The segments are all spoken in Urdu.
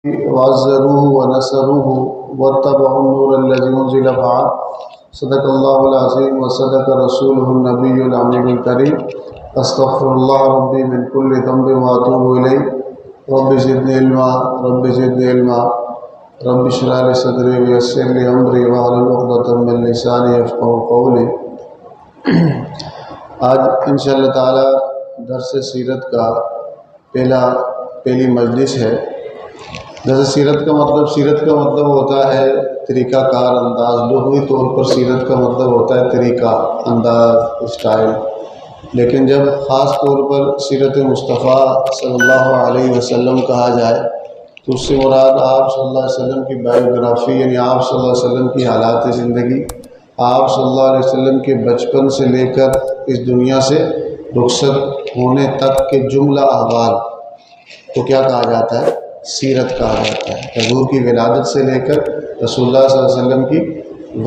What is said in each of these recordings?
وعزروه ونصروه واتبعوا النور الذي انزل معه صدق الله العظيم وصدق رسوله النبي الامين الكريم استغفر الله ربي من كل ذنب واتوب اليه رب زدني علما رب زدني علما رب اشرح لي صدري ويسر لي امري واحلل عقدة من لساني يفقهوا قولي۔ آج انشاءاللہ تعالی درس سیرت کا پہلی مجلس ہے۔ جیسے سیرت کا مطلب ہوتا ہے طریقہ کار، انداز۔ لغوی طور پر سیرت کا مطلب ہوتا ہے طریقہ، انداز، اسٹائل، لیکن جب خاص طور پر سیرت مصطفیٰ صلی اللہ علیہ وسلم کہا جائے تو اس سے مراد آپ صلی اللہ علیہ وسلم کی بائیوگرافی، یعنی آپ صلی اللہ علیہ وسلم کی حالات زندگی، آپ صلی اللہ علیہ وسلم کے بچپن سے لے کر اس دنیا سے رخصت ہونے تک کے جملہ احوال کو کیا کہا جاتا ہے؟ سیرت کہا جاتا ہے۔ حضور کی ولادت سے لے کر رسول اللہ صلی اللہ علیہ وسلم کی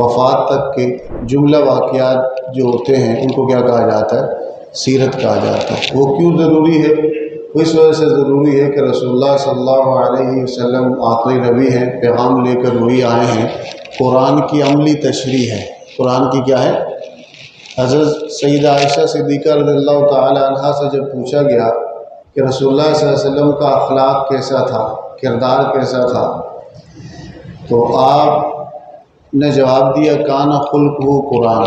وفات تک کے جملہ واقعات جو ہوتے ہیں ان کو کیا کہا جاتا ہے؟ سیرت کہا جاتا ہے۔ وہ کیوں ضروری ہے؟ اس وجہ سے ضروری ہے کہ رسول اللہ صلی اللہ علیہ وسلم آخری نبی ہیں، پیغام لے کر وہی آئے ہیں۔ قرآن کی عملی تشریح ہے۔ قرآن کی کیا ہے؟ حضرت سیدہ عائشہ صدیقہ رضی اللہ تعالی عنہا سے جب پوچھا گیا کہ رسول اللہ صلی اللہ علیہ وسلم کا اخلاق کیسا تھا، کردار کیسا تھا، تو آپ نے جواب دیا کان خلقہ قرآن،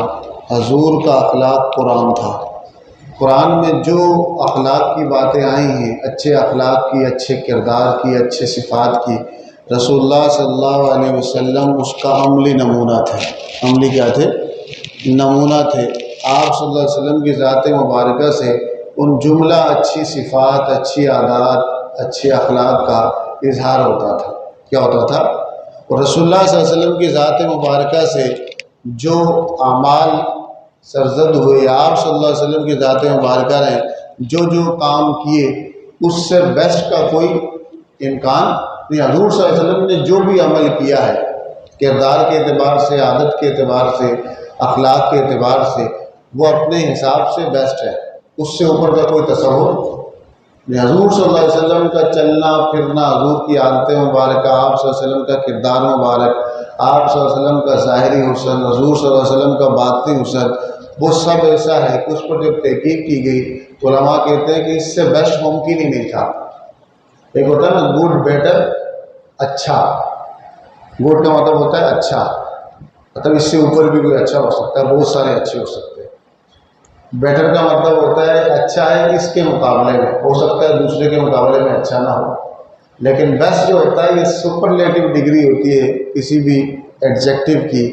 حضور کا اخلاق قرآن تھا۔ قرآن میں جو اخلاق کی باتیں آئی ہیں، اچھے اخلاق کی، اچھے کردار کی، اچھے صفات کی، رسول اللہ صلی اللہ علیہ وسلم اس کا عملی نمونہ تھے۔ عملی کیا تھے؟ نمونہ تھے۔ آپ صلی اللہ علیہ وسلم کی ذات مبارکہ سے ان جملہ اچھی صفات، اچھی عادات، اچھے اخلاق کا اظہار ہوتا تھا۔ کیا ہوتا تھا؟ اور رسول اللہ صلی اللہ علیہ وسلم کی ذات مبارکہ سے جو اعمال سرزد ہوئے، آپ صلی اللہ علیہ وسلم کی ذات مبارکہ نے جو کام کیے اس سے بیسٹ کا کوئی امکان نہیں۔ حضور صلی اللہ علیہ وسلم نے جو بھی عمل کیا ہے، کردار کے اعتبار سے، عادت کے اعتبار سے، اخلاق کے اعتبار سے، وہ اپنے حساب سے بیسٹ ہے۔ اس سے اوپر کا کوئی تصور نہیں۔ حضور صلی اللہ علیہ وسلم کا چلنا پھرنا، حضور کی عادتیں مبارکہ، آپ صلی اللہ علیہ وسلم کا کردار مبارک، آپ صلی اللہ علیہ وسلم کا ظاہری حسن، حضور صلی اللہ علیہ وسلم کا باطنی حسن، وہ سب ایسا ہے کہ اس پر جب تحقیق کی گئی تو علماء کہتے ہیں کہ اس سے بیسٹ ممکن ہی نہیں تھا۔ ایک ہوتا ہے نا گڈ، بیٹر، اچھا۔ گڈ کا مطلب ہوتا ہے اچھا، مطلب اس سے اوپر بھی کوئی اچھا ہو سکتا ہے، بہت سارے اچھے ہو سکتے ہیں۔ بیٹر کا مطلب ہوتا ہے اچھا ہے اس کے مقابلے میں، ہو سکتا ہے دوسرے کے مقابلے میں اچھا نہ ہو، لیکن بیسٹ جو ہوتا ہے یہ سپرلیٹو ڈگری ہوتی ہے کسی بھی ایڈجیکٹو کی،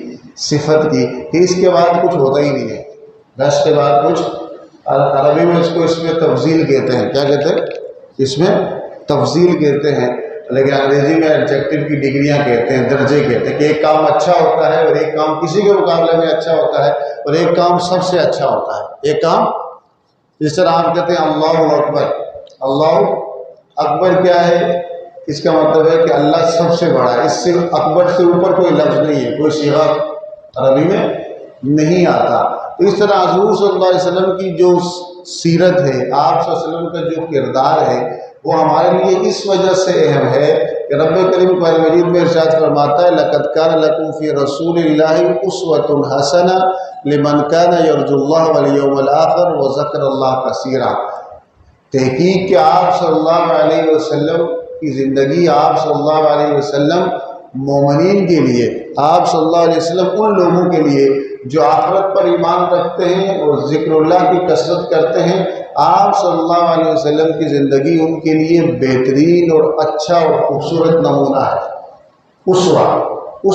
صفت کی، کہ اس کے بعد کچھ ہوتا ہی نہیں ہے۔ بیسٹ کے بعد کچھ، عربی میں اس میں تفضیل کہتے ہیں۔ کیا کہتے ہیں؟ اس میں تفضیل کہتے ہیں، لیکن انگریزی میں ایڈجیکٹو کی ڈگریاں کہتے ہیں، درجے کہتے ہیں، کہ ایک کام اچھا ہوتا ہے اور ایک کام کسی کے مقابلے میں اچھا ہوتا ہے اور ایک کام سب سے اچھا ہوتا ہے۔ ایک کام جس طرح آپ کہتے ہیں اللہ اکبر۔ اللہ اکبر کیا ہے؟ اس کا مطلب ہے کہ اللہ سب سے بڑا ہے۔ اس سے اکبر سے اوپر کوئی لفظ نہیں ہے، کوئی صیغہ عربی میں نہیں آتا۔ تو اس طرح حضور صلی اللہ علیہ وسلم کی جو سیرت ہے، آپ صلی اللہ علیہ وسلم کا جو کردار ہے، وہ ہمارے لیے اس وجہ سے اہم ہے کہ رب کریم قرآن مجید میں ارشاد فرماتا ہے لَقَدْ كَانَ لَكُمْ فِي رَسُولِ اللَّهِ أُسْوَةٌ حَسَنَةٌ لِمَنْ كَانَ يَرْجُو اللَّهَ وَالْيَوْمَ الْآخِرَ وَذَكَرَ اللَّهَ كَثِيرًا۔ تحقیق کہ آپ صلی اللہ علیہ وسلم کی زندگی، آپ صلی اللہ علیہ وسلم مومنین کے لیے، آپ صلی اللہ علیہ وسلم ان لوگوں کے لیے جو آخرت پر ایمان رکھتے ہیں اور ذکر اللہ کی کثرت کرتے ہیں، آپ صلی اللہ علیہ وسلم کی زندگی ان کے لیے بہترین اور اچھا اور خوبصورت نمونہ ہے۔ اسوۃ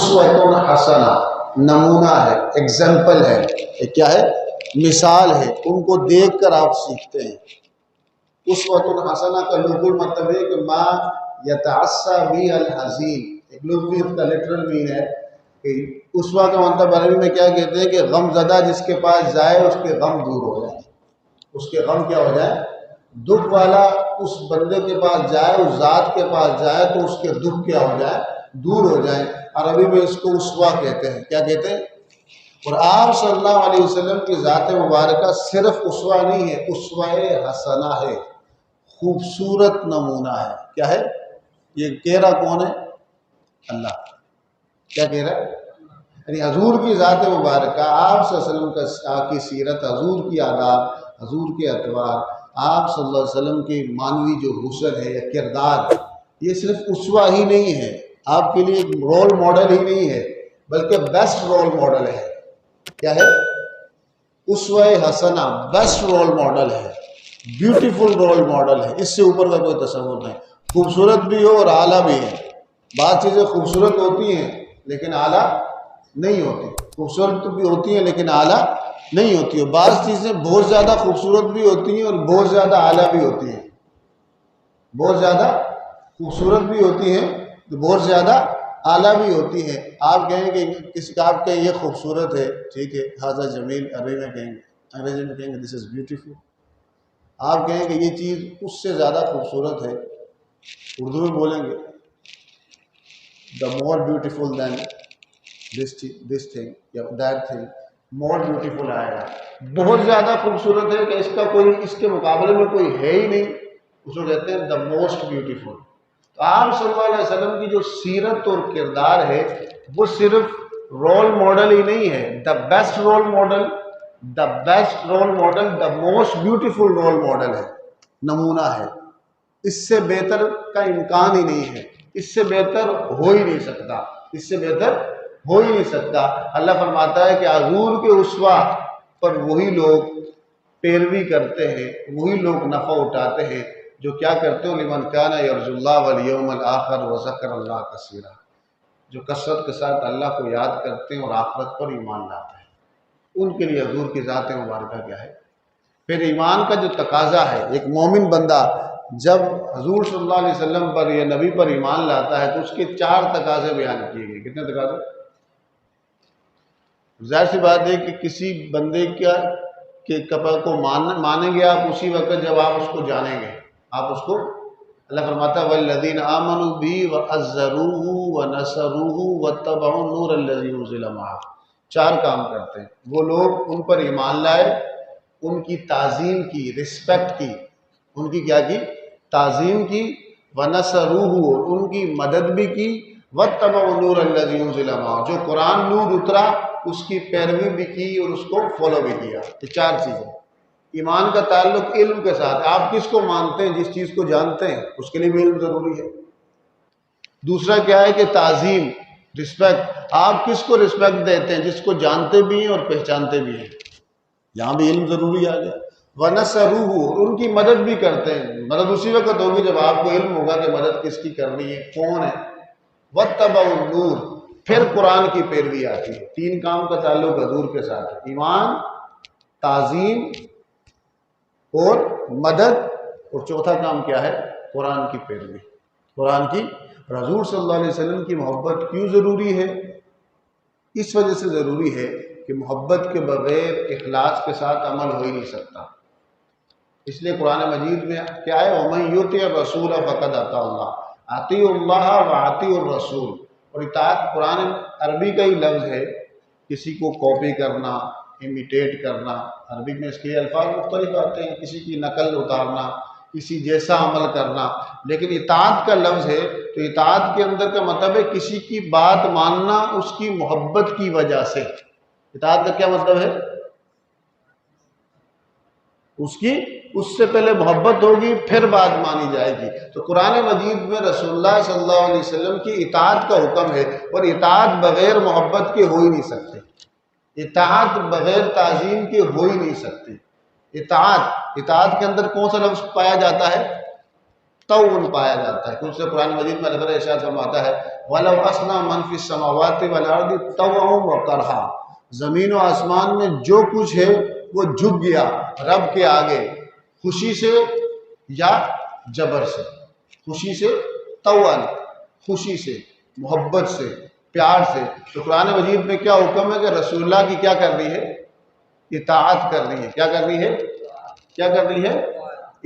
حسنہ نمونہ ہے، ایگزامپل ہے، کیا ہے؟ مثال ہے۔ ان کو دیکھ کر آپ سیکھتے ہیں۔ اسوۃ حسنہ کا لغوی مطلب ہے کہ ما یتعصی بہ الحزین۔ ایک لغوی اس کا لٹرل مین ہے کہ اسوہ کا مطلب عربی میں کیا کہتے ہیں کہ غم زدہ جس کے پاس جائے اس کے غم دور ہو جائے، اس کے غم کیا ہو جائے؟ دکھ والا اس بندے کے پاس جائے، اس ذات کے پاس جائے تو اس کے دکھ کیا ہو جائے؟ دور ہو جائے۔ عربی میں اس کو اسوہ کہتے ہیں۔ کیا کہتے ہیں؟ اور آپ صلی اللہ علیہ وسلم کی ذات مبارکہ صرف اسوہ نہیں ہے، اسوہ حسنہ ہے، خوبصورت نمونہ ہے۔ کیا ہے؟ یہ کہہ رہا کون ہے؟ اللہ. کیا کہہ رہا ہے؟ یعنی حضور کی ذات مبارکہ، آپ صلی اللہ علیہ وسلم کی سیرت، حضور کی آداب، حضور کے اطوار، آپ صلی اللہ علیہ وسلم کی مانوی جو حسن ہے یا کردار، یہ صرف اسوہ ہی نہیں ہے، آپ کے لیے ایک رول ماڈل ہی نہیں ہے، بلکہ بیسٹ رول ماڈل ہے. کیا ہے؟ اسوہ حسنہ، بیسٹ رول ماڈل ہے، بیوٹیفل رول ماڈل ہے. اس سے اوپر کا کوئی تصور نہیں. خوبصورت بھی ہو اور اعلیٰ بھی ہے. بعض چیزیں خوبصورت ہوتی ہیں لیکن اعلیٰ نہیں ہوتی، خوبصورت بھی ہوتی ہیں لیکن اعلیٰ نہیں ہوتی. اور بعض چیزیں بہت زیادہ خوبصورت بھی ہوتی ہیں اور بہت زیادہ اعلیٰ بھی ہوتی ہیں. بہت زیادہ خوبصورت بھی ہوتی ہیں تو بہت زیادہ اعلیٰ بھی ہوتی ہیں. آپ کہیں کہ کسی کا آپ کہیں یہ خوبصورت ہے، ٹھیک ہے، ھذا جمیل، عربی میں کہیں گے، انگریزی میں کہیں گے دس از بیوٹیفل. آپ کہیں کہ یہ چیز اس سے زیادہ خوبصورت ہے، اردو میں بولیں گے the more beautiful then this thing یا دیٹ تھنگ، مور بیوٹیفل آئے گا. بہت زیادہ خوبصورت ہے کہ اس کا کوئی، اس کے مقابلے میں کوئی ہے ہی نہیں، اس کو کہتے ہیں دا موسٹ بیوٹیفل. تو آپ صلی اللہ علیہ وسلم کی جو سیرت اور کردار ہے وہ صرف رول ماڈل ہی نہیں ہے، the best role model, the best role model, the most beautiful role model ہے، نمونہ ہے. اس سے بہتر کا امکان ہی نہیں ہے، اس سے بہتر ہو ہی نہیں سکتا، اس سے بہتر ہو ہی نہیں سکتا. اللہ فرماتا ہے کہ حضور کے اسوہ پر وہی لوگ پیروی کرتے ہیں، وہی لوگ نفع اٹھاتے ہیں جو کیا کرتے ہیں، لمن کان یرجو اللہ والیوم الآخر وذکر اللہ کثیرا، جو کثرت کے ساتھ اللہ کو یاد کرتے ہیں اور آخرت پر ایمان لاتے ہیں، ان کے لیے حضور کی ذات مبارکہ کیا ہے. پھر ایمان کا جو تقاضا ہے، ایک مومن بندہ جب حضور صلی اللہ علیہ وسلم پر یا نبی پر ایمان لاتا ہے تو اس کے 4 تقاضے بیان کیے گئے. کتنے تقاضے؟ ظاہر سی بات ہے کہ کسی بندے کو مانیں گے آپ اسی وقت جب آپ اس کو جانیں گے. آپ اس کو، اللہ فرماتا ہے والذین آمنوا بی وعزروہ ونصروہ واتبعوا النور الذی انزل معہ. 4 کام کرتے ہیں وہ لوگ، ان پر ایمان لائے، ان کی تعظیم کی، رسپیکٹ کی، ان کی کیا کی؟ تعظیم کی. ونصروہ، ان کی مدد بھی کی. واتبعوا النور الذی انزل معہ، جو قرآن نور اترا اس کی پیروی بھی کی اور اس کو فالو بھی کیا. یہ 4 چیزیں. ایمان کا تعلق علم کے ساتھ، آپ کس کو مانتے ہیں، جس چیز کو جانتے ہیں اس کے لیے بھی علم ضروری ہے. دوسرا کیا ہے کہ تعظیم، رسپیکٹ، آپ کس کو رسپیکٹ دیتے ہیں، جس کو جانتے بھی ہیں اور پہچانتے بھی ہیں، یہاں بھی علم ضروری آ گیا. وَنَصَرُوهُ، ان کی مدد بھی کرتے ہیں. مدد اسی وقت ہوگی جب آپ کو علم ہوگا کہ مدد کس کی کرنی ہے، کون ہے. وَاتَّبَعُوا النُّورَ، پھر قرآن کی پیروی آتی ہے. 3 کام کا تعلق حضور کے ساتھ ہے، ایمان، تعظیم اور مدد. اور چوتھا کام کیا ہے؟ قرآن کی پیروی. قرآن کی، حضور صلی اللہ علیہ وسلم کی محبت کیوں ضروری ہے؟ اس وجہ سے ضروری ہے کہ محبت کے بغیر اخلاص کے ساتھ عمل ہو ہی نہیں سکتا. اس لیے قرآن مجید میں کیا ہے؟ وَمَن يُطِعِ الرَّسُولَ فَقَدْ أَطَاعَ اللَّهَ، اطیعوا اللہ وَأَطِیعُوا الرَّسُولَ. اور اطاعت قرآن عربی کا ہی لفظ ہے، کسی کو کاپی کرنا، امیٹیٹ کرنا. عربی میں اس کے الفاظ مختلف آتے ہیں، کسی کی نقل اتارنا، کسی جیسا عمل کرنا. لیکن اطاعت کا لفظ ہے تو اطاعت کے اندر کا مطلب ہے کسی کی بات ماننا اس کی محبت کی وجہ سے. اطاعت کا کیا مطلب ہے؟ اس سے پہلے محبت ہوگی پھر بات مانی جائے گی. تو قرآن مجید میں رسول اللہ صلی اللہ علیہ وسلم کی اطاعت کا حکم ہے، اور اطاعت بغیر محبت کے ہو ہی نہیں سکتے. اطاعت بغیر تعظیم کے ہو ہی نہیں سکتی. اطاعت کے اندر کون سا لفظ پایا جاتا ہے؟ طوعن پایا جاتا ہے. کچھ سے قرآن مجید میں اللہ ارشاد فرماتا ہے وَلَوْ أَسْنَا مَنْ فِي السَّمَاوَاتِ وَالْأَرْضِ طَوْعًا وَكَرْهًا، زمین و آسمان میں جو کچھ ہے وہ جھک گیا رب کے آگے، خوشی سے یا جبر سے. خوشی سے، طوعن، خوشی سے، محبت سے، پیار سے. تو قرآن مجید میں کیا حکم ہے کہ رسول اللہ کی کیا کرنی ہے؟ اطاعت کرنی ہے. کیا کرنی ہے؟ کیا کرنی ہے؟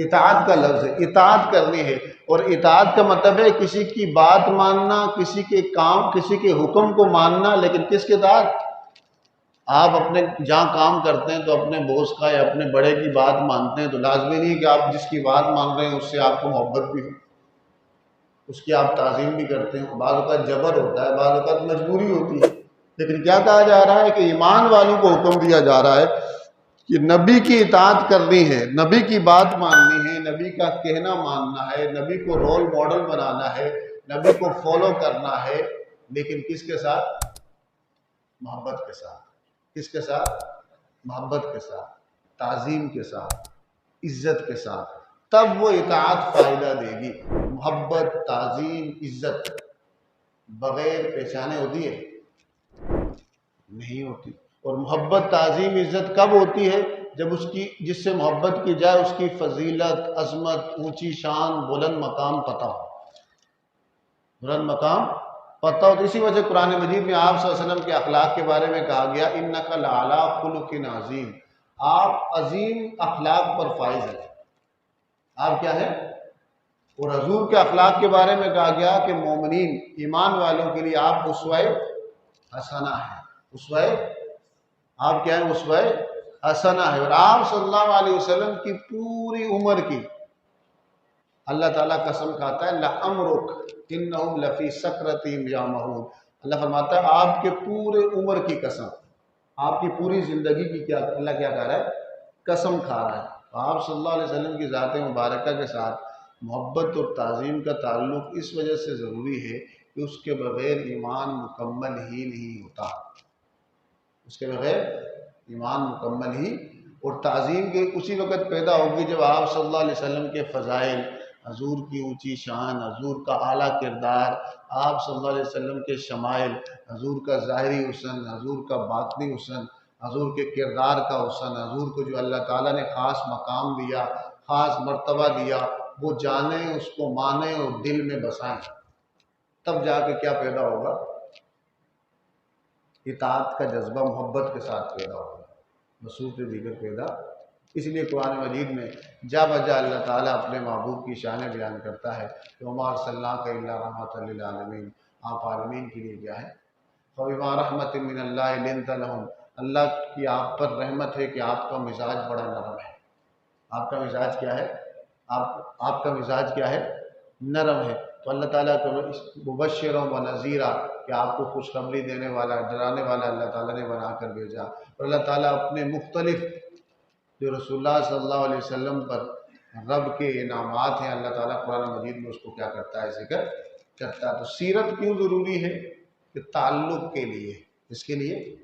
اطاعت کا لفظ ہے، اطاعت کرنی ہے. اور اطاعت کا مطلب ہے کسی کی بات ماننا، کسی کے کام، کسی کے حکم کو ماننا. لیکن کس کے ساتھ؟ آپ اپنے جہاں کام کرتے ہیں تو اپنے بوس کا یا اپنے بڑے کی بات مانتے ہیں، تو لازمی نہیں کہ آپ جس کی بات مان رہے ہیں اس سے آپ کو محبت بھی ہو. اس کی آپ تعظیم بھی کرتے ہیں، بعض اوقات جبر ہوتا ہے، بعض اوقات مجبوری ہوتی ہے، لیکن کیا کہا جا رہا ہے کہ ایمان والوں کو حکم دیا جا رہا ہے کہ نبی کی اطاعت کرنی ہے، نبی کی بات ماننی ہے، نبی کا کہنا ماننا ہے، نبی کو رول ماڈل بنانا ہے، نبی کو فالو کرنا ہے، لیکن کس کے ساتھ؟ محبت کے ساتھ۔ کس کے ساتھ؟ محبت کے ساتھ، تعظیم کے ساتھ، عزت کے ساتھ، تب وہ اطاعت فائدہ دے گی۔ محبت، تعظیم، عزت بغیر پہچانے ہوتی ہے؟ نہیں ہوتی۔ اور محبت، تعظیم، عزت کب ہوتی ہے؟ جب جس سے محبت کی جائے اس کی فضیلت، عظمت، اونچی شان، بلند مقام پتہ ہو، بلند مقام پتہ ہو۔ تو اسی وجہ قرآن مجید میں آپ صلی اللہ علیہ وسلم کے اخلاق کے بارے میں کہا گیا اِنَّكَ لَعَلَىٰ خُلُقٍ عَظِيمٍ، آپ عظیم اخلاق پر فائز ہیں۔ آپ کیا ہیں؟ اور حضور کے اخلاق کے بارے میں کہا گیا کہ مومنین، ایمان والوں کے لیے آپ اسوہ حسنہ ہیں۔ اسوہ، آپ کیا ہیں؟ اسوہ حسنہ ہے۔ اور آپ صلی اللہ علیہ وسلم کی پوری عمر کی اللہ تعالیٰ قسم کھاتا ہے لَعَمْرُكَ إِنَّهُمْ لَفِي سَكْرَتِهِمْ يَعْمَهُونَ، اللہ فرماتا ہے آپ کے پورے عمر کی قسم، آپ کی پوری زندگی کی کیا اللہ کیا کہہ رہا ہے؟ قسم کھا رہا ہے۔ آپ صلی اللہ علیہ وسلم کی ذات مبارکہ کے ساتھ محبت اور تعظیم کا تعلق اس وجہ سے ضروری ہے کہ اس کے بغیر ایمان مکمل ہی نہیں ہوتا، اس کے بغیر ایمان مکمل ہی۔ اور تعظیم کے اسی وقت پیدا ہوگی جب آپ صلی اللہ علیہ وسلم کے فضائل، حضور کی اونچی شان، حضور کا اعلیٰ کردار، آپ صلی اللہ علیہ وسلم کے شمائل، حضور کا ظاہری حسن، حضور کا باطنی حسن، حضور کے کردار کا حسن، حضور کو جو اللہ تعالیٰ نے خاص مقام دیا، خاص مرتبہ دیا، وہ جانیں، اس کو مانیں اور دل میں بسائیں، تب جا کے کیا پیدا ہوگا؟ اطاعت کا جذبہ محبت کے ساتھ پیدا ہوگا، بصورت دیگر پیدا۔ اس لیے قرآن مجید میں جا بجا اللہ تعالیٰ اپنے محبوب کی شان بیان کرتا ہے کہ وَمَا أَرْسَلْنَاكَ إِلَّا رَحْمَةً لِّلْعَالَمِينَ، آپ عالمین کے لیے کیا ہے؟ فَبِمَا رَحْمَةٍ مِّنَ اللَّهِ لِنتَ لَهُمْ، اللہ کی آپ پر رحمت ہے کہ آپ کا مزاج بڑا نرم ہے۔ آپ کا مزاج کیا ہے؟ آپ کا مزاج کیا ہے؟ نرم ہے۔ تو اللہ تعالیٰ کو مبشرا و نذیرا، کہ آپ کو خوشخبری دینے والا، ڈرانے والا اللہ تعالیٰ نے بنا کر بھیجا۔ اور اللہ تعالیٰ اپنے مختلف جو رسول اللہ صلی اللہ علیہ وسلم پر رب کے انعامات ہیں، اللہ تعالیٰ قرآن مجید میں اس کو کیا کرتا ہے؟ ذکر کرتا ہے۔ تو سیرت کیوں ضروری ہے؟ کہ تعلق کے لیے۔ اس کے لیے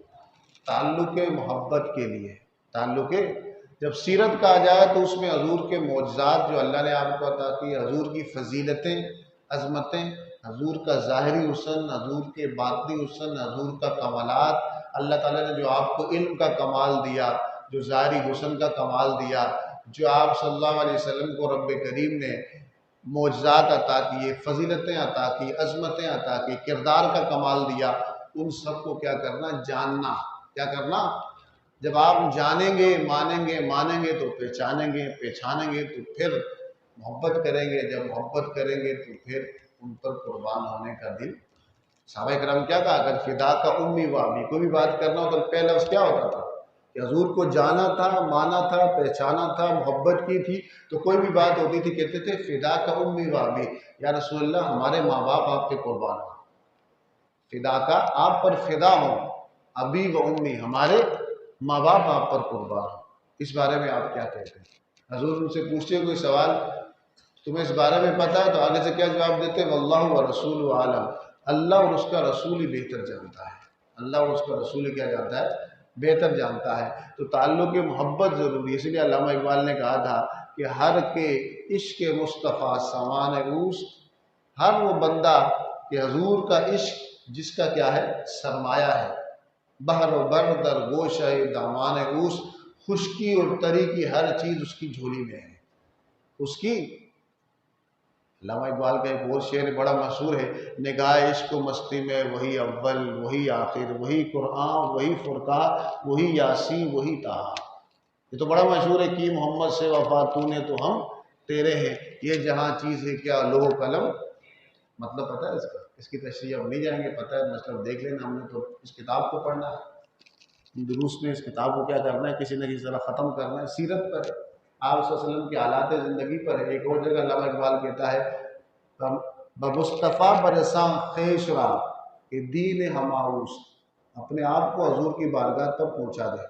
تعلق محبت کے لیے، تعلق جب سیرت کہا جائے تو اس میں حضور کے معجزات جو اللہ نے آپ کو عطا کی، حضور کی فضیلتیں، عظمتیں، حضور کا ظاہری حسن، حضور کے باطنی حسن، حضور کا کمالات، اللہ تعالیٰ نے جو آپ کو علم کا کمال دیا، جو ظاہری حسن کا کمال دیا، جو آپ صلی اللہ علیہ وسلم کو رب کریم نے معجزات عطا کیے، فضیلتیں عطا کی، عظمتیں عطا کی، کردار کا کمال دیا، ان سب کو کیا کرنا؟ جاننا۔ کیا کرنا؟ جب آپ جانیں گے، مانیں گے تو پہچانیں گے، پہچانیں گے تو پھر محبت کریں گے، جب محبت کریں گے تو پھر ان پر قربان ہونے کا دل۔ صحابہ کرام کیا کہا؟ اگر فدا کا امی و ابی، کوئی بھی بات کرنا ہو تو پہلا لفظ کیا ہوتا تھا؟ کہ حضور کو جانا تھا، مانا تھا، پہچانا تھا، محبت کی تھی، تو کوئی بھی بات ہوتی تھی کہتے تھے فدا کا امی و ابی، یا رسول اللہ ہمارے ماں باپ آپ پہ قربان ہوں، فدا کا آپ پر فدا ہوں، ابی و امی ہمارے ماں باپ آپ پر قربان ہوں۔ اس بارے میں آپ کیا کہتے ہیں؟ حضور ان سے پوچھتے کوئی سوال، تمہیں اس بارے میں پتہ ہے؟ تو آگے سے کیا جواب دیتے؟ واللہ ورسولہ عالم، اللہ اور اس کا رسول ہی بہتر جانتا ہے، اللہ اور اس کا رسول کیا جانتا ہے؟ بہتر جانتا ہے۔ تو تعلق محبت ضروری ہے۔ اس لیے علامہ اقبال نے کہا تھا کہ ہر کے عشق مصطفیٰ سامان اوس، ہر وہ بندہ کہ حضور کا عشق جس کا کیا ہے؟ سرمایہ ہے، بحر و بر در گوشہ دامان اوس، خشکی اور تری کی ہر چیز اس کی جھولی میں ہے، اس کی۔ علامہ اقبال کا ایک اور شعر بڑا مشہور ہے، نگاہ عشق و مستی میں وہی اول وہی آخر، وہی قرآن وہی فرقان، وہی یاسین وہی طٰہٰ۔ یہ تو بڑا مشہور ہے کہ محمد سے وفا تو نے تو ہم تیرے ہیں، یہ جہاں چیز ہے کیا لوح و قلم، مطلب پتہ ہے اس کا؟ اس کی تشریح اب نہیں جائیں گے، پتہ ہے مطلب دیکھ لینا، ہم نے تو اس کتاب کو پڑھنا ہے، دروس میں اس کتاب کو کیا کرنا ہے؟ کسی نہ کسی طرح ختم کرنا ہے۔ سیرت پر ہے، آپ صلی اللہ علیہ وسلم کے حالات زندگی پر ہے۔ ایک اور جگہ علامہ اقبال کہتا ہے بمصطفیٰ برساں خیش را کہ دین ہماؤس، اپنے آپ کو حضور کی بارگاہ تک پہنچا دے،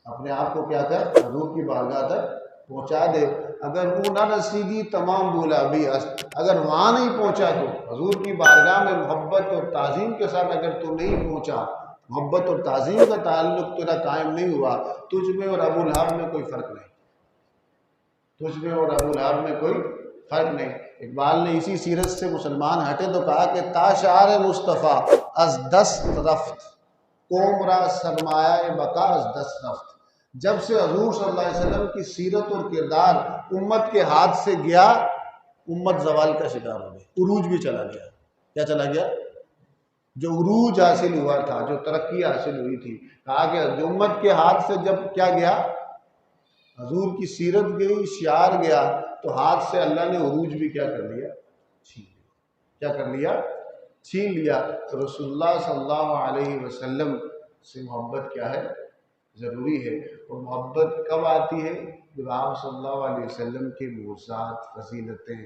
اپنے آپ کو کیا کر، حضور کی بارگاہ تک پہنچا دے۔ اگر وہ نہ رسیدی تمام بولا بھی اگر وہاں نہیں پہنچا تو حضور کی بارگاہ میں محبت اور تعظیم کے ساتھ اگر تو نہیں پہنچا، محبت اور تعظیم کا تعلق تیرا قائم نہیں ہوا، تجھ میں اور ابو لہب میں کوئی فرق نہیں، تجھ میں اور ابو لہب میں کوئی فرق نہیں۔ اقبال نے اسی سیرت سے مسلمان ہٹے تو کہا کہ تاشعار مصطفیٰ از دست رفت، قوم را سرمایہ بقا از دست رفت۔ جب سے حضور صلی اللہ علیہ وسلم کی سیرت اور کردار امت کے ہاتھ سے گیا، امت زوال کا شکار ہو گئی، عروج بھی چلا گیا۔ کیا چلا گیا؟ جو عروج حاصل ہوا تھا، جو ترقی حاصل ہوئی تھی، کہا کہ جو امت کے ہاتھ سے جب کیا گیا، حضور کی سیرت گئی، شعار گیا، تو ہاتھ سے اللہ نے عروج بھی کیا کر لیا، چھین لیا۔ کیا کر لیا؟ چھین لیا۔ تو رسول اللہ صلی اللہ علیہ وسلم سے محبت کیا ہے؟ ضروری ہے۔ اور محبت کب آتی ہے؟ جب آپ صلی اللہ علیہ وسلم کے معجزات، فضیلتیں،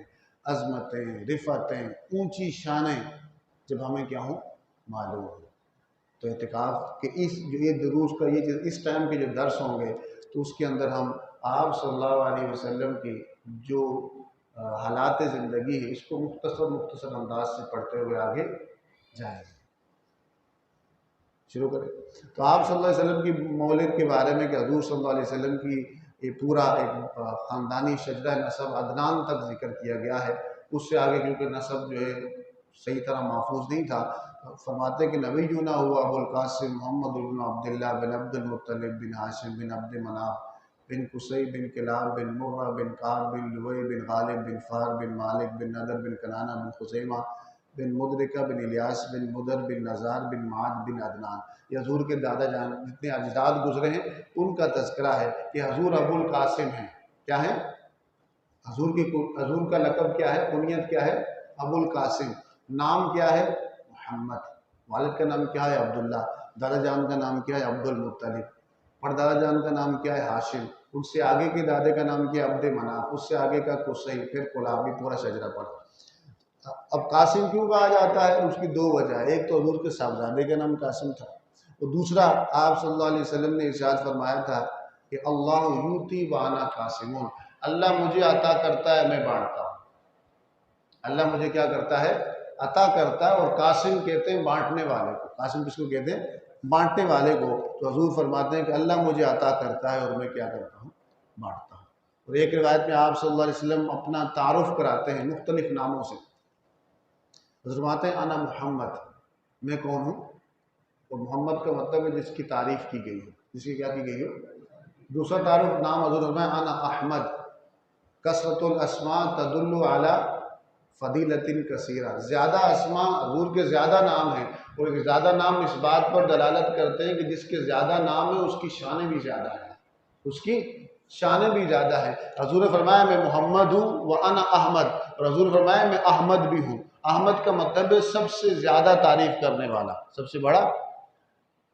عظمتیں، رفعتیں، اونچی شانیں جب ہمیں کیا ہوں، معلوم ہو۔ تو اعتکاف کے یہ دروس کا اس ٹائم کے جو درس ہوں گے تو اس کے اندر ہم آپ صلی اللہ علیہ وسلم کی جو حالات زندگی ہے اس کو مختصر انداز سے پڑھتے ہوئے آگے جائیں گے۔ شروع کریں۔ تو آپ صلی اللہ علیہ وسلم کی مولد کے بارے میں کہ حضور صلی اللہ علیہ وسلم کی یہ پورا ایک خاندانی شجرہ نسب عدنان تک ذکر کیا گیا ہے۔ اس سے آگے کیونکہ نسب جو ہے صحیح طرح محفوظ نہیں تھا، فرماتے کہ نبی جو نہ ہوا ابو القاسم محمد بن عبداللہ بن عبد المطلب بن ہاشم بن عبد مناف بن قصی بن کلاب بن مرہ بن کعب بن لوئی بن غالب بن فار بن مالک بن نضر بن کنانہ بن خزیمہ بن مدرکہ بن الیاس بن مدر بن نزار بن معاد بن عدنان۔ یہ حضور کے دادا جان جتنے اجداد گزرے ہیں ان کا تذکرہ ہے کہ حضور ابو القاسم ہیں۔ کیا ہے؟ حضور کا لقب کیا ہے، کنیت کیا ہے؟ ابو القاسم۔ نام کیا ہے؟ محمد۔ والد کا نام کیا ہے؟ عبداللہ۔ دادا جان کا نام کیا ہے؟ عبد المطلب۔ پردادا جان کا نام کیا ہے؟ ہاشم۔ اس سے آگے کے دادے کا نام کیا ہے؟ عبد مناف۔ اس سے آگے کا قصی، پھر کلاب، پورا شجرہ پڑا۔ اب قاسم کیوں کہا جاتا ہے؟ اس کی دو وجہ ہے۔ ایک تو حضور کے صاحبزادے کا نام قاسم تھا، اور دوسرا آپ صلی اللہ علیہ وسلم نے ارشاد فرمایا تھا کہ اللہ یوتی وانا قاسمون، اللہ مجھے عطا کرتا ہے، میں بانٹتا ہوں۔ اللہ مجھے کیا کرتا ہے؟ عطا کرتا ہے۔ اور قاسم کہتے ہیں بانٹنے والے کو۔ قاسم کس کو کہتے ہیں؟ بانٹنے والے کو۔ تو حضور فرماتے ہیں کہ اللہ مجھے عطا کرتا ہے اور میں کیا کرتا ہوں؟ بانٹتا ہوں۔ اور ایک روایت میں آپ صلی اللہ علیہ وسلم اپنا تعارف کراتے ہیں مختلف ناموں سے۔ حضور فرماتے ہیں انا محمد، میں کون ہوں؟ اور محمد کا مطلب ہے جس کی تعریف کی گئی ہو، جس کی کیا کی گئی ہو۔ دوسرا تعارف نام حضور فرمایا انا احمد، کثرت الاسماء تدل علی فضیلت کثیرہ، زیادہ اسماء حضور کے زیادہ نام ہیں، اور زیادہ نام اس بات پر دلالت کرتے ہیں کہ جس کے زیادہ نام ہیں اس کی شانیں بھی زیادہ ہیں، اس کی شانیں بھی زیادہ ہیں۔ حضور نے فرمایا میں محمد ہوں وانا احمد، اور حضور نے فرمایا میں احمد بھی ہوں۔ احمد کا مطلب ہے سب سے زیادہ تعریف کرنے والا، سب سے بڑا۔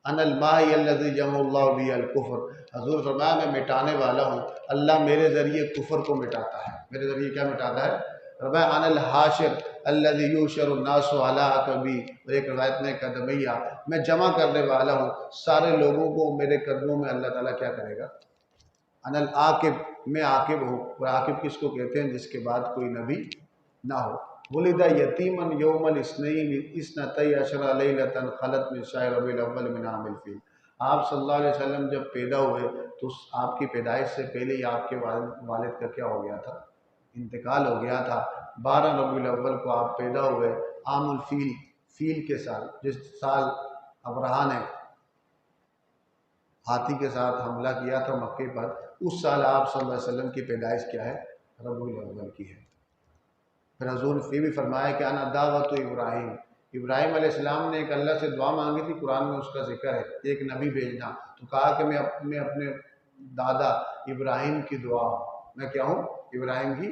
انا الماحی الذی یمحو اللہ بہ الکفر، حضور فرمایا میں مٹانے والا ہوں، اللہ میرے ذریعے کفر کو مٹاتا ہے۔ میرے ذریعے کیا مٹاتا ہے؟ فرمایا انا الحاشر الذی یحشر الناس علی عقبی، اور ایک روایت میں قدمیہ، میں جمع کرنے والا ہوں، سارے لوگوں کو میرے قدموں میں اللہ تعالیٰ کیا کرے گا؟ انا العاقب، میں عاقب ہوں۔ اور عاقب کس کو کہتے ہیں؟ جس کے بعد کوئی نبی نہ ہو۔ ولد یتیما یوم الاثنین اثنتی عشر لیلۃ خلت من شہر ربیع الاول من عام الفیل، آپ صلی اللہ علیہ وسلم جب پیدا ہوئے تو آپ کی پیدائش سے پہلے ہی آپ کے والد کا کیا ہو گیا تھا؟ انتقال ہو گیا تھا۔ 12 ربیع الاول کو آپ پیدا ہوئے، عام الفیل، فیل کے سال، جس سال ابرہہ نے ہاتھی کے ساتھ حملہ کیا تھا مکے پر، اس سال آپ صلی اللہ علیہ وسلم کی پیدائش کیا ہے؟ ربیع الاول کی ہے۔ پھر حضور نے یہ بھی فرمایا کہ انا دعوت ابراہیم، ابراہیم علیہ السلام نے ایک اللہ سے دعا مانگی تھی، قرآن میں اس کا ذکر ہے، ایک نبی بھیجنا، تو کہا کہ میں اپنے دادا ابراہیم کی دعا ہوں، میں کیا ہوں؟ ابراہیم کی۔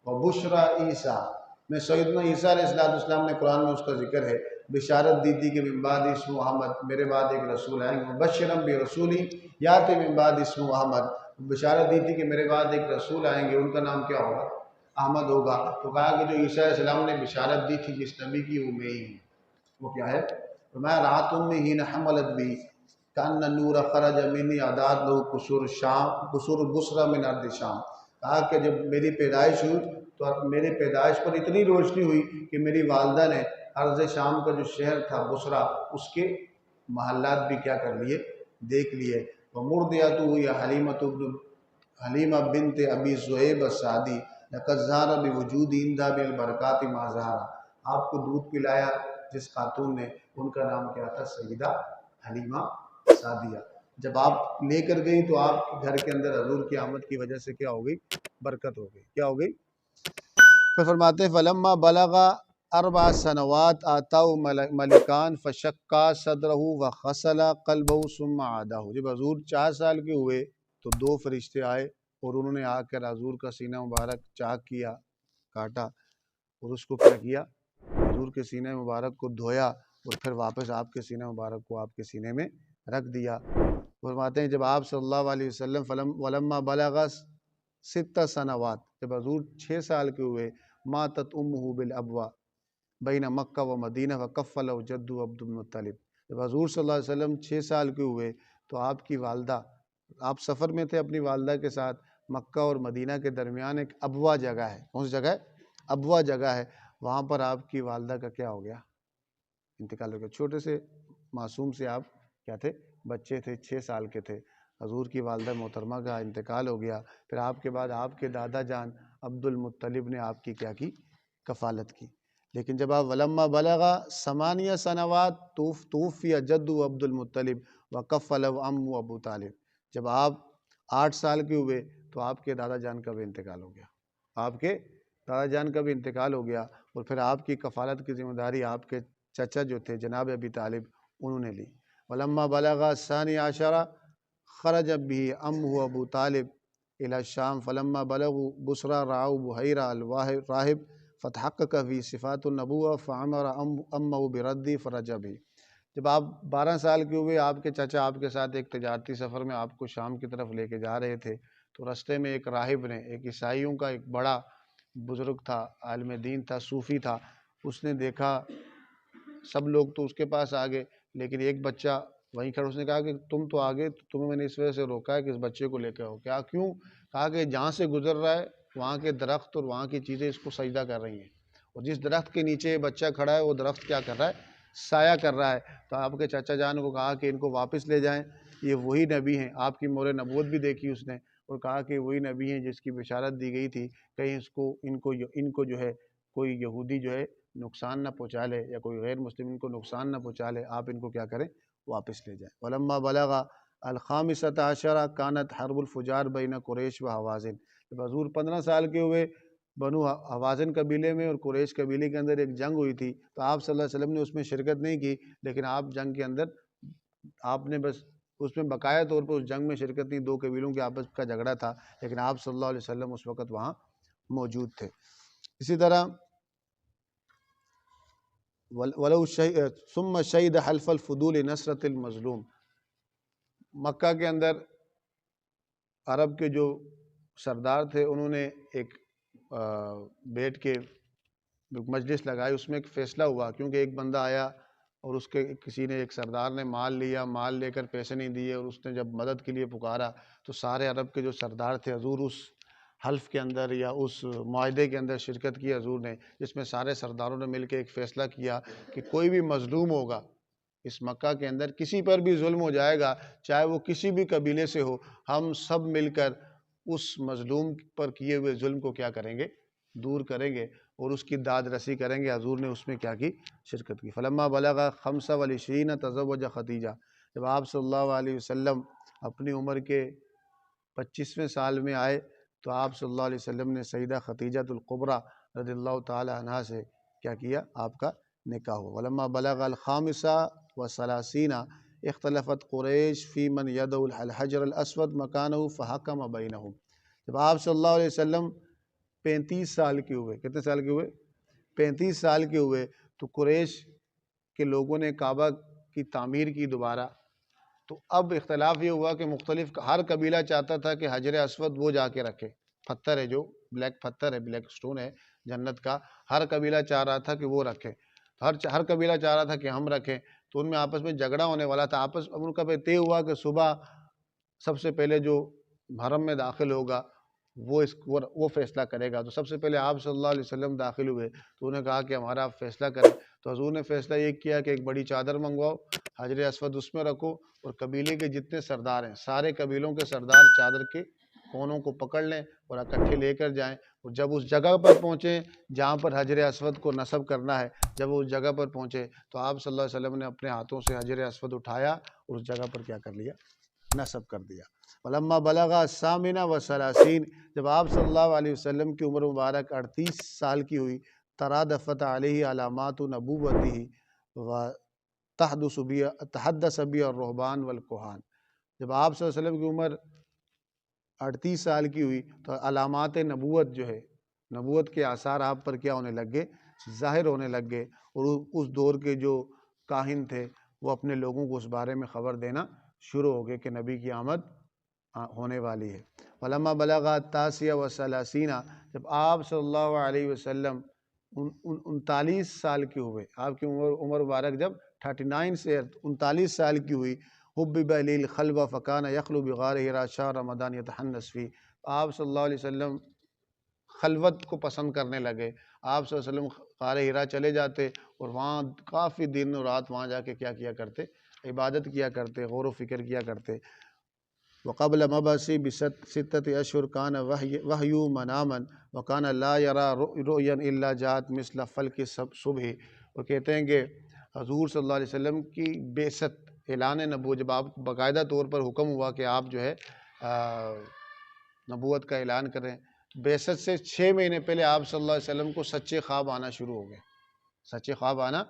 وبشرا عیسیٰ، میں سیدنا عیسیٰ علیہ السلام نے قرآن میں اس کا ذکر ہے، بشارت دی تھی کہ من بعد اسمہ احمد، میرے بعد ایک رسول آئیں گے، مبشرا برسول یاتی من بعد اسمہ احمد، بشارت دی تھی کہ میرے بعد ایک رسول آئیں گے، ان کا نام کیا ہوگا؟ احمد ہوگا، تو کہا کہ جو عیسیٰ علیہ السلام نے بشارت دی تھی جس نبی کی وہ میں ہی ہوں، وہ کیا ہے؟ فرمایا رات امي حين حملت بي كأن النور خرج مني عداد له قصور الشام قصور البصرى من ارض شام، کہا کہ جب میری پیدائش ہوئی تو میری پیدائش پر اتنی روشنی ہوئی کہ میری والدہ نے ارض شام کا جو شہر تھا بصرہ اس کے محلات بھی کیا کر لیے؟ دیکھ لیے۔ ومرضعۃ ہوئی حلیمہ بنت ابی زہیب السعدی لقد ظہر بوجود اندھا بالبرکات ما ظہر، آپ کو دودھ پلایا جس خاتون نے، ان کا نام کیا تھا؟ سیدہ حلیمہ سعدیہ۔ جب آپ لے کر گئی تو آپ کے گھر کے اندر حضور کی آمد کی وجہ سے کیا ہو گئی؟ برکت ہو گئی۔ کیا ہو گئی؟ پھر فرماتے ہیں فلما بلغ 4 سنوات آتاؤ ملکان فشقا صدرہ وغسل قلبہ ثم عادہ، جب حضور 4 سال کے ہوئے تو 2 فرشتے آئے اور انہوں نے آ کر حضور کا سینہ مبارک چاک کیا، کاٹا، اور اس کو کیا کیا؟ حضور کے سینہ مبارک کو دھویا اور پھر واپس آپ کے سینہ مبارک کو آپ کے سینے میں رکھ دیا۔ فرماتے ہیں جب آپ صلی اللہ علیہ وسلم ولما بلغ 6 سنوات، جب حضور 6 سال کے ہوئے، ماتت امہ بالابوا بین مکہ و مدینہ وکفلہ جدہ عبد المطلب، جب حضور صلی اللہ علیہ وسلم 6 سال کے ہوئے تو آپ کی والدہ، آپ سفر میں تھے اپنی والدہ کے ساتھ، مکہ اور مدینہ کے درمیان ایک ابوا جگہ ہے، کون سی جگہ ہے؟ ابوا جگہ ہے، وہاں پر آپ کی والدہ کا کیا ہو گیا؟ انتقال ہو گیا۔ چھوٹے سے معصوم سے آپ کیا تھے؟ بچے تھے، 6 سال کے تھے، حضور کی والدہ محترمہ کا انتقال ہو گیا۔ پھر آپ کے بعد آپ کے دادا جان عبد المطلب نے آپ کی کیا کی؟ کفالت کی۔ لیکن جب آپ ولما بلغ 8 سنوات توفی جد عبد المطلب وکفلہ عمہ ابو طالب، جب آپ 8 سال کے ہوئے تو آپ کے دادا جان کا بھی انتقال ہو گیا، آپ کے دادا جان کا بھی انتقال ہو گیا، اور پھر آپ کی کفالت کی ذمہ داری آپ کے چچا جو تھے جناب ابی طالب انہوں نے لی۔ ولما بلغ 12 خرج به عمه ابو طالب الى الشام فلما بلغوا بصرى رعوا بحيرة الراهب فتحقق في صفات النبوة فعمر امه برد فرج به، جب آپ 12 سال کے ہوئے آپ کے چچا آپ کے ساتھ ایک تجارتی سفر میں آپ کو شام کی طرف لے کے جا رہے تھے، تو رستے میں ایک راہب نے، ایک عیسائیوں کا ایک بڑا بزرگ تھا، عالم دین تھا، صوفی تھا، اس نے دیکھا، سب لوگ تو اس کے پاس آ گئے لیکن ایک بچہ وہیں کھڑا، اس نے کہا کہ تم تو آگے، تمہیں میں نے اس وجہ سے روکا ہے کہ اس بچے کو لے کے آؤ۔ کیا کیوں؟ کہا کہ جہاں سے گزر رہا ہے وہاں کے درخت اور وہاں کی چیزیں اس کو سجدہ کر رہی ہیں، اور جس درخت کے نیچے یہ بچہ کھڑا ہے وہ درخت کیا کر رہا ہے؟ سایہ کر رہا ہے۔ تو آپ کے چچا جان کو کہا کہ ان کو واپس لے جائیں، یہ وہی نبی ہیں، آپ کی مور نبوت بھی دیکھی اس نے، اور کہا کہ وہی نبی ہیں جس کی بشارت دی گئی تھی، کہیں ان کو جو ہے کوئی یہودی جو ہے نقصان نہ پہنچا لے، یا کوئی غیر مسلم ان کو نقصان نہ پہنچا لے، آپ ان کو کیا کریں؟ واپس لے جائیں۔ ولما بلغ 15 کانت حرب الفجار بین قریش و حوازن، جب حضور 15 سال کے ہوئے، بنو حوازن قبیلے میں اور قریش قبیلے کے اندر ایک جنگ ہوئی تھی، تو آپ صلی اللہ علیہ وسلم نے اس میں شرکت نہیں کی، لیکن آپ جنگ کے اندر آپ نے بس اس میں بقایا طور پر اس جنگ میں شرکت نہیں، 2 قبیلوں کے آپس کا جھگڑا تھا، لیکن آپ صلی اللہ علیہ وسلم اس وقت وہاں موجود تھے۔ اسی طرح ثم شہید حلف الفضول نصرت المظلوم، مکہ کے اندر عرب کے جو سردار تھے انہوں نے ایک بیٹھ کے مجلس لگائی، اس میں ایک فیصلہ ہوا، کیونکہ ایک بندہ آیا اور اس کے کسی نے، ایک سردار نے مال لیا، مال لے کر پیسے نہیں دیے، اور اس نے جب مدد کے لیے پکارا تو سارے عرب کے جو سردار تھے، حضور اس حلف کے اندر یا اس معاہدے کے اندر شرکت کی حضور نے، جس میں سارے سرداروں نے مل کے ایک فیصلہ کیا کہ کوئی بھی مظلوم ہوگا اس مکہ کے اندر، کسی پر بھی ظلم ہو جائے گا، چاہے وہ کسی بھی قبیلے سے ہو، ہم سب مل کر اس مظلوم پر کیے ہوئے ظلم کو کیا کریں گے؟ دور کریں گے، اور اس کی داد رسی کریں گے۔ حضور نے اس میں کیا کی؟ شرکت کی۔ فلما بلغ 25 تزوج خدیجہ، جب آپ صلی اللہ علیہ وسلم اپنی عمر کے 25ویں سال میں آئے تو آپ صلی اللہ علیہ وسلم نے سیدہ خدیجہ الکبریٰ رضی اللہ تعالی عنہا سے کیا کیا؟ آپ کا نکاح ہوا۔ ولما بلغ 35 اختلفت قریش فی من یدعو الحجر الاسود مکانہ فحکم بینہم، جب آپ صلی اللہ علیہ وسلم 35 سال کے ہوئے، کتنے سال کے ہوئے؟ 35 سال کے ہوئے، تو قریش کے لوگوں نے کعبہ کی تعمیر کی دوبارہ، تو اب اختلاف یہ ہوا کہ مختلف ہر قبیلہ چاہتا تھا کہ حجر اسود وہ جا کے رکھے، پتھر ہے جو بلیک پتھر ہے، بلیک سٹون ہے جنت کا، ہر قبیلہ چاہ رہا تھا کہ وہ رکھے، ہر قبیلہ چاہ رہا تھا کہ ہم رکھیں، تو ان میں آپس میں جھگڑا ہونے والا تھا، ان کا طے ہوا کہ صبح سب سے پہلے جو حرم میں داخل ہوگا وہ فیصلہ کرے گا۔ تو سب سے پہلے آپ صلی اللہ علیہ وسلم داخل ہوئے، تو انہوں نے کہا کہ ہمارا آپ فیصلہ کریں، تو حضور نے فیصلہ یہ کیا کہ ایک بڑی چادر منگواؤ، حجر اسود اس میں رکھو، اور قبیلے کے جتنے سردار ہیں سارے قبیلوں کے سردار چادر کے کونوں کو پکڑ لیں اور اکٹھے لے کر جائیں، اور جب اس جگہ پر پہنچیں جہاں پر حجر اسود کو نصب کرنا ہے، جب وہ اس جگہ پر پہنچے تو آپ صلی اللہ علیہ وسلم نے اپنے ہاتھوں سے حجر اسود اٹھایا اور اس جگہ پر کیا کر لیا؟ نصب کر دیا۔ ولما بلغ الثامنہ والثلاثین، جب آپ صلی اللہ علیہ وسلم کی عمر مبارک 38 سال کی ہوئی، ترادفت علیہ علامات نبوتہ و تحدث بہ الرہبان والکہان، جب آپ صلی اللہ علیہ وسلم کی عمر 38 سال کی ہوئی تو علامات نبوت جو ہے، نبوت کے آثار آپ پر کیا ہونے لگ گئے؟ ظاہر ہونے لگ گئے، اور اس دور کے جو کاہن تھے وہ اپنے لوگوں کو اس بارے میں خبر دینا شروع ہو گئے کہ نبی کی آمد ہونے والی ہے۔ ولما بلغ التاسع والثلاثین، جب آپ صلی اللہ علیہ وسلم 39 سال کے ہوئے، آپ کی عمر مبارک جب 39 سے 39 سال کی ہوئی، حبب الیہ الخلوۃ فکان یخلو بغار حراء شہر رمضان یتحنث فیہ، آپ صلی اللہ علیہ وسلم خلوت کو پسند کرنے لگے، آپ صلی اللہ علیہ وسلم غار حرا چلے جاتے اور وہاں کافی دن و رات وہاں جا کے کیا کرتے؟ عبادت کیا کرتے، غور و فکر کیا کرتے۔ وقبل مبعثہ بستۃ اشہر کان وحی مناما وکان لا یری رؤیا الا جاءت مثل فلک صبح، وہ کہتے ہیں کہ حضور صلی اللہ علیہ وسلم کی بعثت، اعلان نبوت، جب آپ باقاعدہ طور پر حکم ہوا کہ آپ جو ہے نبوت کا اعلان کریں، بعثت سے 6 مہینے پہلے آپ صلی اللہ علیہ وسلم کو سچے خواب آنا شروع ہو گئے، سچے خواب آنا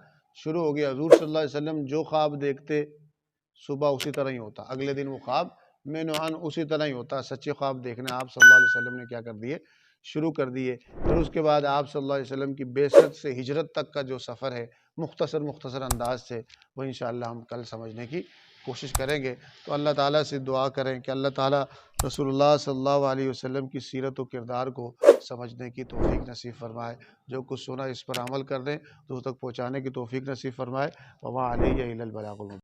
شروع ہو گیا۔ حضور صلی اللہ علیہ وسلم جو خواب دیکھتے صبح اسی طرح ہی ہوتا، اگلے دن وہ خواب میں نوعاً اسی طرح ہی ہوتا، سچے خواب دیکھنے آپ صلی اللہ علیہ وسلم نے کیا کر دیے؟ شروع کر دیے۔ پھر اس کے بعد آپ صلی اللہ علیہ وسلم کی بعثت سے ہجرت تک کا جو سفر ہے مختصر انداز سے، وہ انشاءاللہ ہم کل سمجھنے کی کوشش کریں گے۔ تو اللہ تعالیٰ سے دعا کریں کہ اللہ تعالیٰ رسول اللہ صلی اللہ علیہ وسلم کی سیرت و کردار کو سمجھنے کی توفیق نصیب فرمائے، جو کچھ سنا اس پر عمل کرنے تو اس تک پہنچانے کی توفیق نصیب فرمائے۔ وما علیہ الا البلاغ المبین۔